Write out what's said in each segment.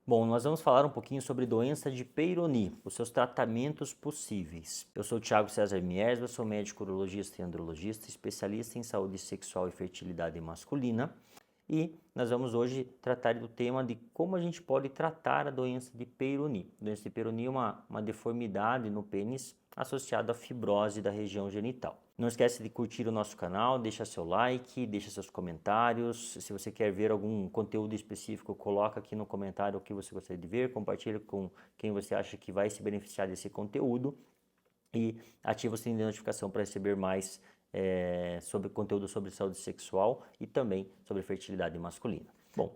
Bom, nós vamos falar um pouquinho sobre doença de Peyronie, os seus tratamentos possíveis. Eu sou o Thiago César Miersma, sou médico urologista e andrologista, especialista em saúde sexual e fertilidade masculina. E nós vamos hoje tratar do tema de como a gente pode tratar a doença de Peyronie. A doença de Peyronie é uma deformidade no pênis associada à fibrose da região genital. Não esquece de curtir o nosso canal, deixa seu like, deixa seus comentários. Se você quer ver algum conteúdo específico, coloca aqui no comentário o que você gostaria de ver, compartilha com quem você acha que vai se beneficiar desse conteúdo e ativa o sininho de notificação para receber mais sobre conteúdo sobre saúde sexual e também sobre fertilidade masculina. Bom,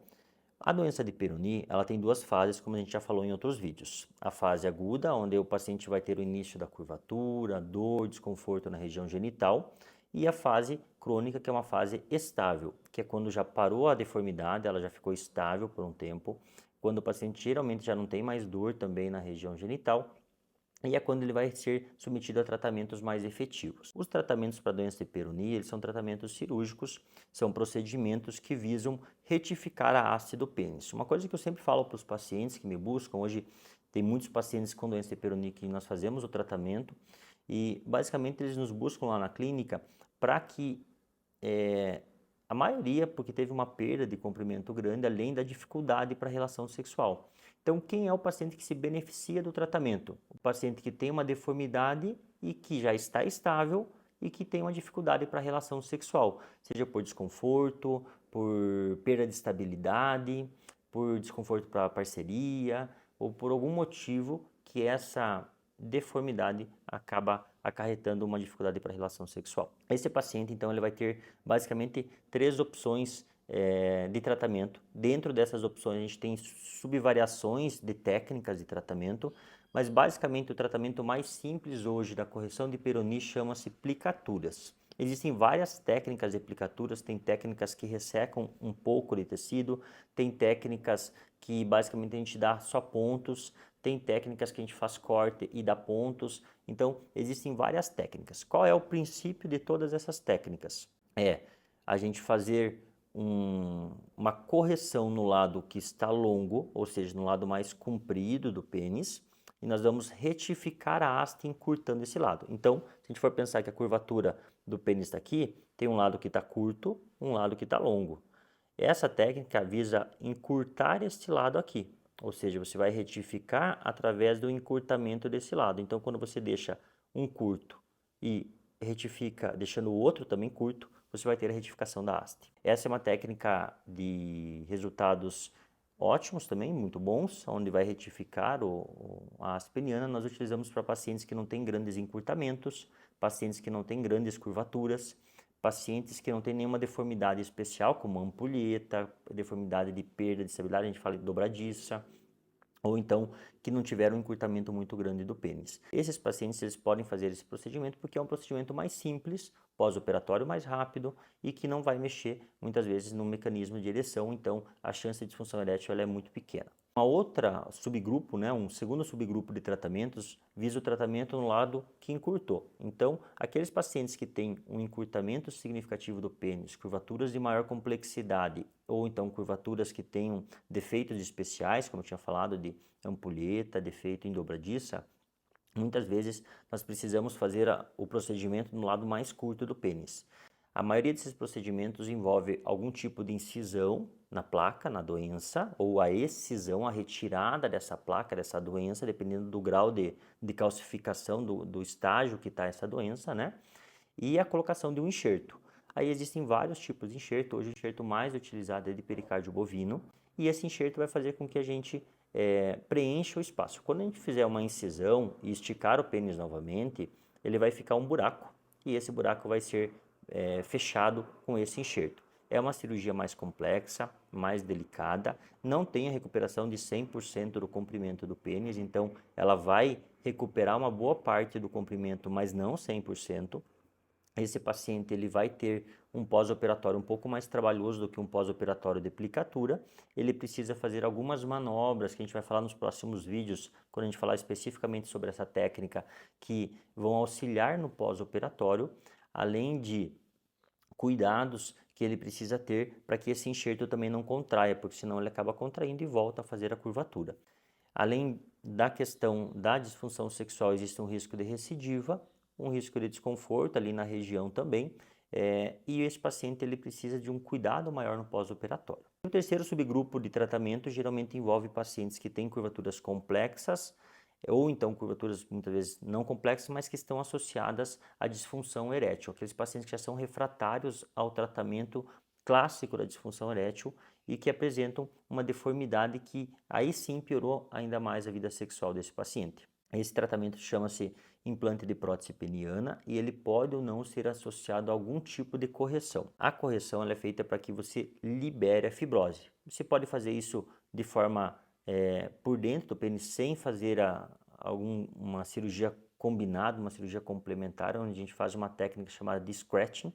a doença de Peyronie, ela tem duas fases, como a gente já falou em outros vídeos. A fase aguda, onde o paciente vai ter o início da curvatura, dor, desconforto na região genital, e a fase crônica, que é uma fase estável, que é quando já parou a deformidade, ela já ficou estável por um tempo, quando o paciente geralmente já não tem mais dor também na região genital, e é quando ele vai ser submetido a tratamentos mais efetivos. Os tratamentos para a doença de Peyronie, eles são tratamentos cirúrgicos, são procedimentos que visam retificar a haste do pênis. Uma coisa que eu sempre falo para os pacientes que me buscam, hoje tem muitos pacientes com doença de Peyronie que nós fazemos o tratamento e basicamente eles nos buscam lá na clínica para que a maioria porque teve uma perda de comprimento grande, além da dificuldade para a relação sexual. Então, quem é o paciente que se beneficia do tratamento? O paciente que tem uma deformidade e que já está estável e que tem uma dificuldade para a relação sexual, seja por desconforto, por perda de estabilidade, por desconforto para a parceria ou por algum motivo que essa deformidade acaba acarretando uma dificuldade para a relação sexual. Esse paciente, então, ele vai ter basicamente três opções de tratamento. Dentro dessas opções, a gente tem subvariações de técnicas de tratamento, mas basicamente o tratamento mais simples hoje da correção de Peyronie chama-se plicaturas. Existem várias técnicas de aplicaturas, tem técnicas que ressecam um pouco de tecido, tem técnicas que basicamente a gente dá só pontos, tem técnicas que a gente faz corte e dá pontos, então existem várias técnicas. Qual é o princípio de todas essas técnicas? É a gente fazer uma correção no lado que está longo, ou seja, no lado mais comprido do pênis, e nós vamos retificar a haste encurtando esse lado. Então, se a gente for pensar que a curvatura do pênis está aqui, tem um lado que está curto, um lado que está longo. Essa técnica visa encurtar este lado aqui, ou seja, você vai retificar através do encurtamento desse lado. Então, quando você deixa um curto e retifica deixando o outro também curto, você vai ter a retificação da haste. Essa é uma técnica de resultados ótimos também, muito bons, onde vai retificar a haste peniana. Nós utilizamos para pacientes que não têm grandes encurtamentos, pacientes que não têm grandes curvaturas, pacientes que não têm nenhuma deformidade especial, como ampulheta, deformidade de perda de estabilidade, a gente fala de dobradiça, ou então que não tiveram um encurtamento muito grande do pênis. Esses pacientes eles podem fazer esse procedimento porque é um procedimento mais simples, pós-operatório mais rápido e que não vai mexer muitas vezes no mecanismo de ereção, então a chance de disfunção erétil ela é muito pequena. Uma outra subgrupo, um segundo subgrupo de tratamentos visa o tratamento no lado que encurtou. Então, aqueles pacientes que têm um encurtamento significativo do pênis, curvaturas de maior complexidade ou então curvaturas que tenham defeitos especiais, como eu tinha falado de ampulheta, defeito em dobradiça, muitas vezes nós precisamos fazer o procedimento no lado mais curto do pênis. A maioria desses procedimentos envolve algum tipo de incisão na placa, na doença, ou a excisão, a retirada dessa placa, dessa doença, dependendo do grau de calcificação, do estágio que está essa doença, e a colocação de um enxerto. Aí existem vários tipos de enxerto, hoje o enxerto mais utilizado é de pericárdio bovino, e esse enxerto vai fazer com que a gente preencha o espaço. Quando a gente fizer uma incisão e esticar o pênis novamente, ele vai ficar um buraco, e esse buraco vai ser fechado com esse enxerto. É uma cirurgia mais complexa, mais delicada, não tem a recuperação de 100% do comprimento do pênis, então ela vai recuperar uma boa parte do comprimento, mas não 100%. Esse paciente ele vai ter um pós-operatório um pouco mais trabalhoso do que um pós-operatório de aplicatura. Ele precisa fazer algumas manobras que a gente vai falar nos próximos vídeos, quando a gente falar especificamente sobre essa técnica, que vão auxiliar no pós-operatório, além de cuidados que ele precisa ter para que esse enxerto também não contraia, porque senão ele acaba contraindo e volta a fazer a curvatura. Além da questão da disfunção sexual, existe um risco de recidiva, um risco de desconforto ali na região também, e esse paciente ele precisa de um cuidado maior no pós-operatório. O terceiro subgrupo de tratamento geralmente envolve pacientes que têm curvaturas complexas, ou então curvaturas muitas vezes não complexas, mas que estão associadas à disfunção erétil, aqueles pacientes que já são refratários ao tratamento clássico da disfunção erétil e que apresentam uma deformidade que aí sim piorou ainda mais a vida sexual desse paciente. Esse tratamento chama-se implante de prótese peniana e ele pode ou não ser associado a algum tipo de correção. A correção ela é feita para que você libere a fibrose. Você pode fazer isso de forma por dentro do pênis sem fazer uma cirurgia combinada, uma cirurgia complementar, onde a gente faz uma técnica chamada de scratching.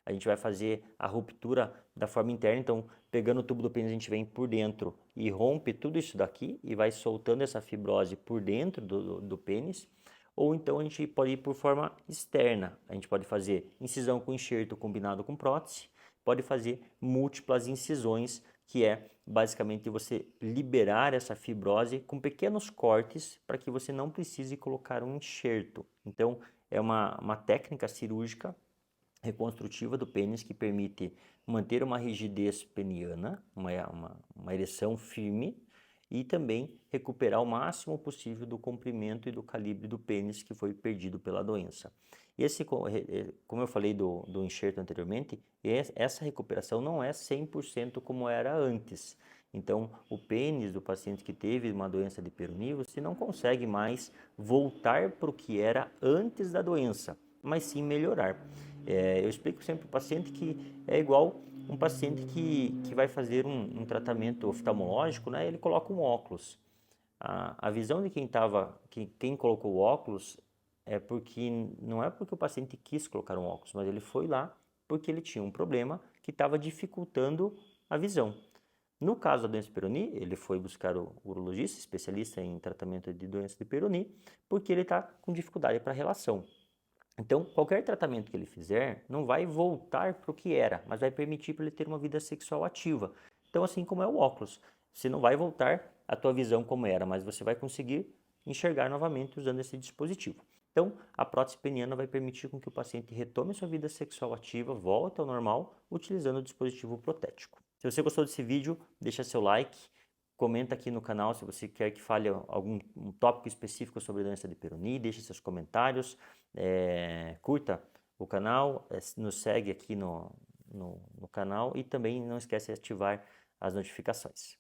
A gente vai fazer a ruptura da forma interna, então pegando o tubo do pênis a gente vem por dentro e rompe tudo isso daqui e vai soltando essa fibrose por dentro do pênis. Ou então a gente pode ir por forma externa, a gente pode fazer incisão com enxerto combinado com prótese, pode fazer múltiplas incisões, que é basicamente você liberar essa fibrose com pequenos cortes para que você não precise colocar um enxerto. Então é uma técnica cirúrgica reconstrutiva do pênis que permite manter uma rigidez peniana, uma ereção firme e também recuperar o máximo possível do comprimento e do calibre do pênis que foi perdido pela doença. Como eu falei do enxerto anteriormente, essa recuperação não é 100% como era antes. Então, o pênis do paciente que teve uma doença de Peyronie, você não consegue mais voltar para o que era antes da doença, mas sim melhorar. Eu explico sempre para o paciente que é igual um paciente que vai fazer um tratamento oftalmológico, né? Ele coloca um óculos. A visão de quem colocou o óculos não é porque o paciente quis colocar um óculos, mas ele foi lá porque ele tinha um problema que estava dificultando a visão. No caso da doença de Peyronie, ele foi buscar o urologista, especialista em tratamento de doença de Peyronie, porque ele está com dificuldade para relação. Então, qualquer tratamento que ele fizer não vai voltar para o que era, mas vai permitir para ele ter uma vida sexual ativa. Então, assim como é o óculos, você não vai voltar a tua visão como era, mas você vai conseguir enxergar novamente usando esse dispositivo. Então, a prótese peniana vai permitir com que o paciente retome sua vida sexual ativa, volte ao normal, utilizando o dispositivo protético. Se você gostou desse vídeo, deixa seu like, comenta aqui no canal se você quer que fale um tópico específico sobre a doença de Peyronie, deixe seus comentários, curta o canal, nos segue aqui no canal e também não esquece de ativar as notificações.